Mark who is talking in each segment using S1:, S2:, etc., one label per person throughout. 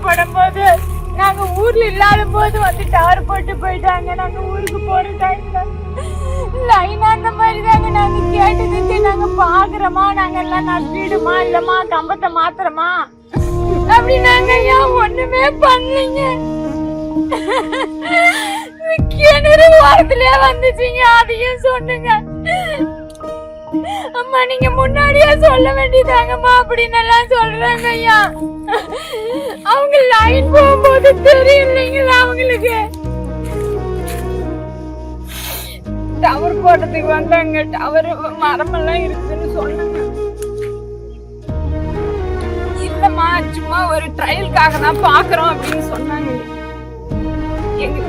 S1: போடும்போது நாங்க ஊர்ல இல்லாத போது வந்து டவர் போட்டு போயிட்டாங்க. நாங்க ஊருக்கு போற டைம்ல லைன் அந்த மாதிரி தாங்க நாங்க கேட்டதுக்கு நாங்க பாக்குறோமா, நாங்க எல்லாம் நம்பிடுமா இல்லமா கம்பத்தை மாத்திரமா அப்படி நாங்க ஏன் ஒண்ணுமே பண்ணீங்க. கிணறு வாரத்திலே வந்துச்சுங்க, அதையும் சொன்னுங்க. அம்மா நீங்க முன்னாடியே சொல்ல வேண்டியதாங்கம்மா அப்படின்னு எல்லாம் சொல்றாங்க ஐயா. அவங்க லைன் போகும்போது தெரியும் இல்லைங்களா அவங்களுக்கு. டவர் போடுறதுக்கு வந்தாங்க, டவர் மரமெல்லாம் இருக்குன்னு சொன்னாங்க. இல்லம்மா சும்மா ஒரு ட்ரையலுக்காக தான் பாக்குறோம் அப்படின்னு சொன்னாங்க. எங்க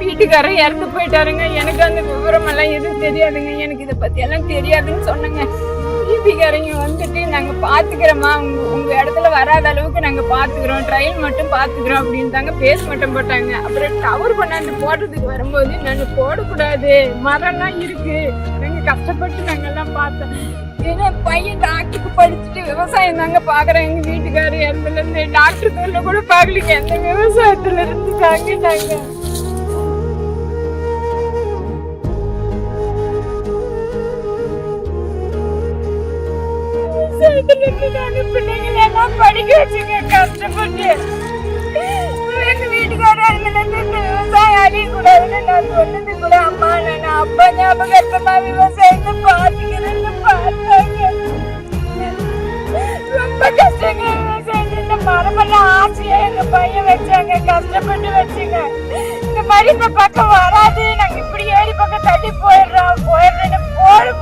S1: வீட்டுக்காரர் இறந்து போயிட்டாருங்க. எனக்கு அந்த விவரம் எல்லாம் எதுவும் தெரியாதுங்க, எனக்கு இதை பத்தி எல்லாம் தெரியாதுன்னு சொன்னாங்க. வீட்டுக்காரங்க வந்துட்டு நாங்க பாத்துக்கிறோமா, உங்க இடத்துல வராத அளவுக்கு நாங்க பாத்துக்கிறோம், ட்ரையல் மட்டும் பாத்துக்கிறோம் அப்படின்னு தாங்க பேச மட்டும் போட்டாங்க. அப்புறம் டவர் கொண்டாந்து போடுறதுக்கு வரும்போது நாங்க போடக்கூடாது, மரம்லாம் இருக்கு, நாங்க கஷ்டப்பட்டு நாங்க எல்லாம் பார்த்தோம். ஏன்னா பையன் டாக்டருக்கு படிச்சுட்டு விவசாயம் தாங்க பாக்குறோம். எங்க வீட்டுக்காரர் இறந்துல இருந்து டாக்டர் தொழில கூட பாக்கலீங்க, எந்த விவசாயத்துல இருந்துக்காங்க. நாங்க பிள்ளைங்களெல்லாம் படிக்க வச்சுங்க கஷ்டப்பட்டு. எங்க வீட்டுக்காரர் விவசாயம் அழியக்கூடாதுன்னு நான் சொன்னது கூட அம்மா நான் அப்பா ஞாபகமா விவசாயத்தை பாத்துக்கிறேன்னு பார்த்தாங்க. ரொம்ப கஷ்டங்க விவசாயம். இந்த மரமெல்லாம் ஆசையா எங்க பையன் வச்சாங்க, கஷ்டப்பட்டு வச்சுங்க. இந்த மாதிரி இந்த பக்கம் வராது, நாங்க இப்படி ஏறி பக்கம் தட்டி போயிடுறேன்னு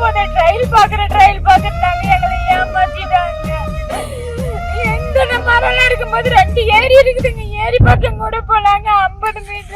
S1: போது ட்ரையல் பாக்குறாங்க எங்களை ஏமாத்திட்டாங்க. எந்த மரம் இருக்கும்போது 2 ஏரி இருக்குதுங்க, ஏரி பக்கம் கூட போலாங்க. 50 மீட்டர்